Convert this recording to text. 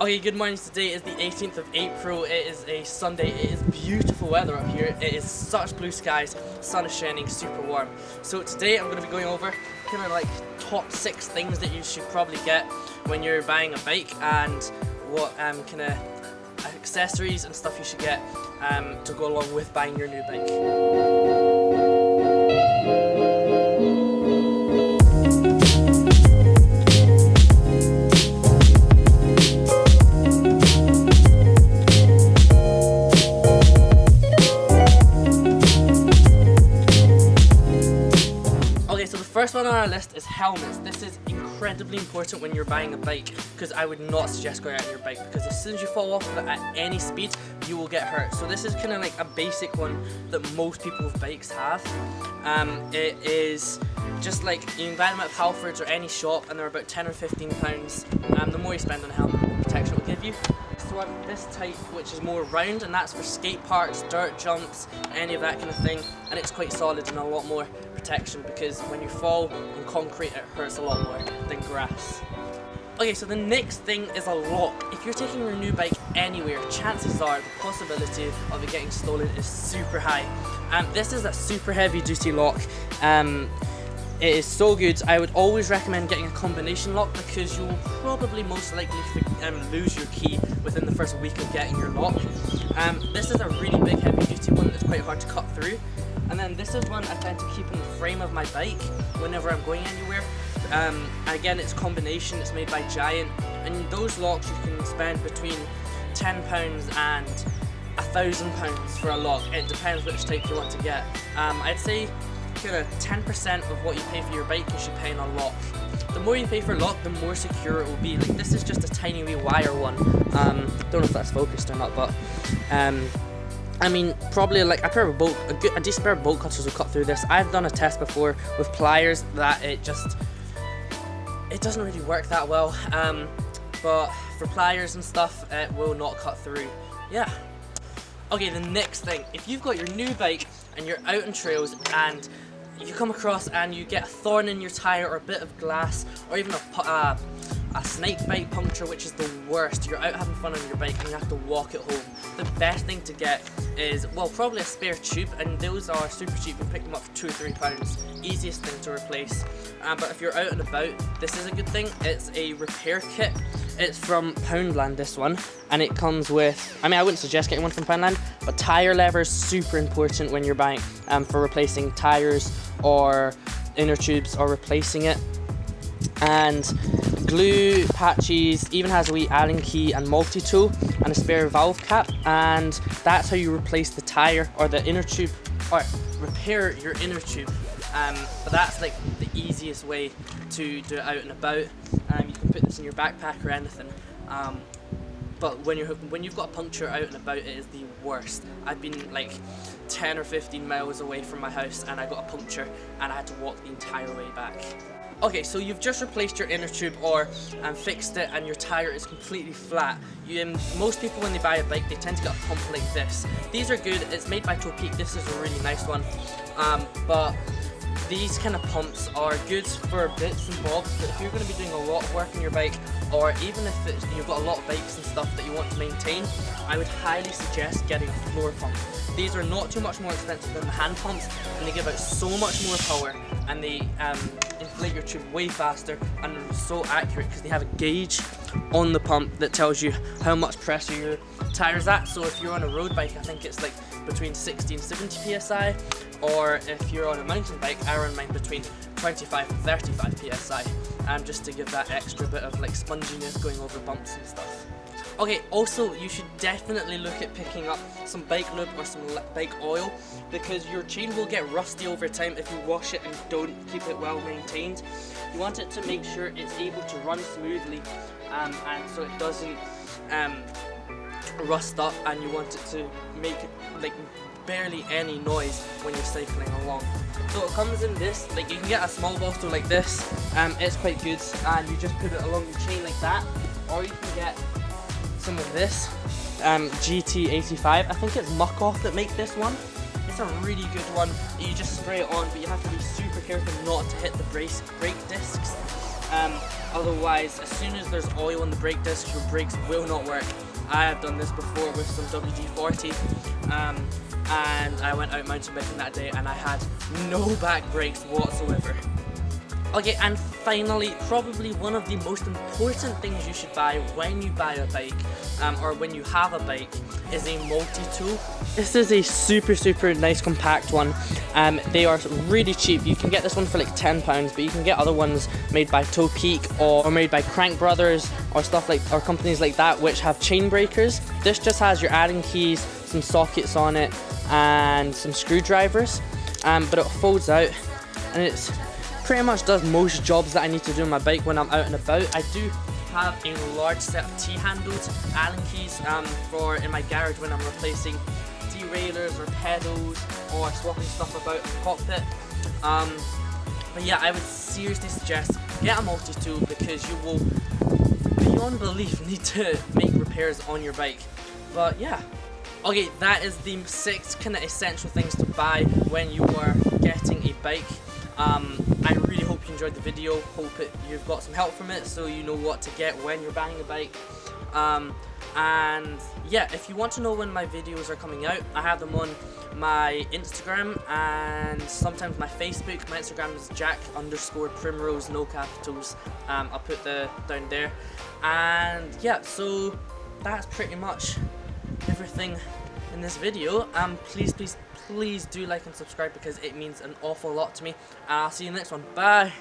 Okay, good morning. Today is the 18th of April. It is a Sunday. It is beautiful weather up here. It is such blue skies, sun is shining, super warm. So today I'm going to be going over kind of like top 6 things that you should probably get when you're buying a bike, and what kind of accessories and stuff you should get to go along with buying your new bike. So the first one on our list is helmets. This is incredibly important when you're buying a bike, because I would not suggest going out on your bike, because as soon as you fall off of it at any speed, you will get hurt. So this is kind of like a basic one that most people with bikes have. It is just like, you can buy them at Halfords or any shop, and they're about £10 or £15. The more you spend on a helmet, the more protection it will give you. So I have this type, which is more round, and that's for skate parks, dirt jumps, any of that kind of thing, and it's quite solid and a lot more protection, because when you fall on concrete it hurts a lot more than grass. Okay, so the next thing is a lock. If you're taking your new bike anywhere, chances are the possibility of it getting stolen is super high. This is a super heavy duty lock. It is so good. I would always recommend getting a combination lock, because you will probably most likely lose your key within the first week of getting your lock. This is a really big heavy duty one that's quite hard to cut through. And then this is one I tend to keep in the frame of my bike whenever I'm going anywhere. Again, it's combination, it's made by Giant, and those locks you can spend between £10 and £1,000 for a lock. It depends which type you want to get. I'd say kind of 10% of what you pay for your bike you should pay on a lock. The more you pay for a lock, the more secure it will be. Like, this is just a tiny wee wire one. Don't know if that's focused or not, but I mean, probably like a decent pair of bolt cutters will cut through this. I've done a test before with pliers that it doesn't really work that well. But for pliers and stuff, it will not cut through. Yeah. Okay, the next thing, if you've got your new bike and you're out on trails and you come across and you get a thorn in your tire or a bit of glass, or even a snake bite puncture, which is the worst. You're out having fun on your bike and you have to walk it home. The best thing to get is, well, probably a spare tube, and those are super cheap. You can pick them up for £2 or £3. Easiest thing to replace. But if you're out and about, this is a good thing. It's a repair kit. It's from Poundland, this one, and it comes with, I mean, I wouldn't suggest getting one from Poundland, but tire lever is super important when you're buying for replacing tires or inner tubes or replacing it. And glue, patches, even has a wee Allen key and multi-tool and a spare valve cap, and that's how you replace the tire or the inner tube, or repair your inner tube. But that's like the easiest way to do it out and about. You can put this in your backpack or anything. But when you've got a puncture out and about, it is the worst. I've been like 10 or 15 miles away from my house and I got a puncture and I had to walk the entire way back. Okay, so you've just replaced your inner tube or fixed it, and your tire is completely flat. Most people, when they buy a bike, they tend to get a pump like this. These are good. It's made by Topeak. This is a really nice one. But these kind of pumps are good for bits and bobs, but if you're going to be doing a lot of work on your bike, or even if you've got a lot of bikes and stuff that you want to maintain, I would highly suggest getting a floor pump. These are not too much more expensive than the hand pumps, and they give out so much more power, and they inflate your tube way faster, and are so accurate because they have a gauge on the pump that tells you how much pressure your tire's at. So if you're on a road bike, I think it's like between 60 and 70 psi, or if you're on a mountain bike, I run mine between 25 and 35 psi, just to give that extra bit of like sponginess going over bumps and stuff. Okay, also you should definitely look at picking up some bike lube or some bike oil, because your chain will get rusty over time if you wash it and don't keep it well maintained. You want it to make sure it's able to run smoothly, and so it doesn't rust up, and you want it to make like barely any noise when you're cycling along. So it comes in this, like you can get a small bottle like this, it's quite good, and you just put it along your chain like that, or you can get some of this GT85. I think it's Muck Off that make this one. It's a really good one. You just spray it on, but you have to be super careful not to hit the brake discs. Otherwise, as soon as there's oil in the brake disc, your brakes will not work. I have done this before with some WD-40, and I went out mountain biking that day and I had no back brakes whatsoever. Okay, and finally, probably one of the most important things you should buy when you buy a bike, or when you have a bike, is a multi-tool. This is a super nice compact one. They are really cheap. You can get this one for like £10, but you can get other ones made by Toe Peak or made by Crank Brothers or stuff like, or companies like that, which have chain breakers. This just has your Allen keys, some sockets on it, and some screwdrivers. But it folds out, and it's pretty much does most jobs that I need to do on my bike when I'm out and about. I do have a large set of T-handled Allen keys for in my garage when I'm replacing derailleurs or pedals or swapping stuff about the cockpit. But yeah, I would seriously suggest get a multi-tool because you will beyond belief need to make repairs on your bike. But yeah. Okay, that is the 6 kind of essential things to buy when you are getting a bike. I really hope you enjoyed the video, hope you've got some help from it so you know what to get when you're buying a bike. And yeah, if you want to know when my videos are coming out, I have them on my Instagram and sometimes my Facebook. My Instagram is Jack_Primrose, no capitals. I'll put the down there. And yeah, so that's pretty much everything in this video. Please do like and subscribe because it means an awful lot to me. I'll see you in the next one. Bye.